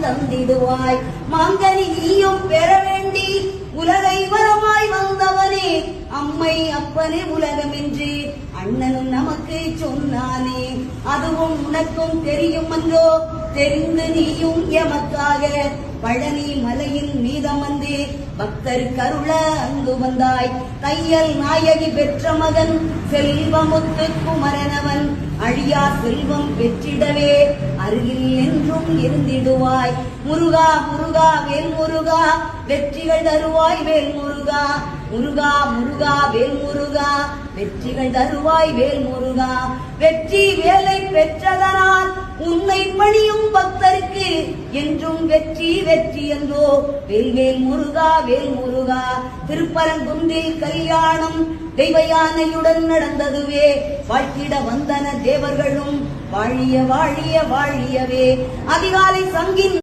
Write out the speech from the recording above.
தந்திடுவாய். மாங்கனி நீயும் பெற வேண்டி உலகை வரமாய் வந்தவனே, அம்மை அப்பனே உலகம் என்று அண்ணனும் நமக்கு சொன்னானே. அதுவும் உனக்கும் தெரியும் என்றோ, தெரிந்து நீயும் எமக்காக பழனி மலையின் மீதம் வந்து பக்தருக்கு அருள அங்கு வந்தாய். தையல் நாயகி பெற்ற மகன் செல்வமுத்து குமரனவன் அழியா செல்வம் பெற்றிடவே அருகில் என்றும் இருந்திடுவாய். முருகா முருகா வேல் முருகா, வெற்றிகள் தருவாய் வேல் முருகா. முருகா முருகா வேல் முருகா, வெற்றிகள் தருவாய் வேல் முருகா. வெற்றி வேலை பெற்றதனால் உன்னை பணியும் பக்தருக்கு என்றும் வெற்றி வெற்றி என்றோ. வேல்வேல் முருகா வேல் முருகா. திருப்பரங்குன்றில் கல்யாணம் தெய்வ யானையுடன் நடந்ததுவே, வாழ்த்திட வந்தன தேவர்களும் வாழிய வாழிய வாழியவே. அதிகாலை சங்கின்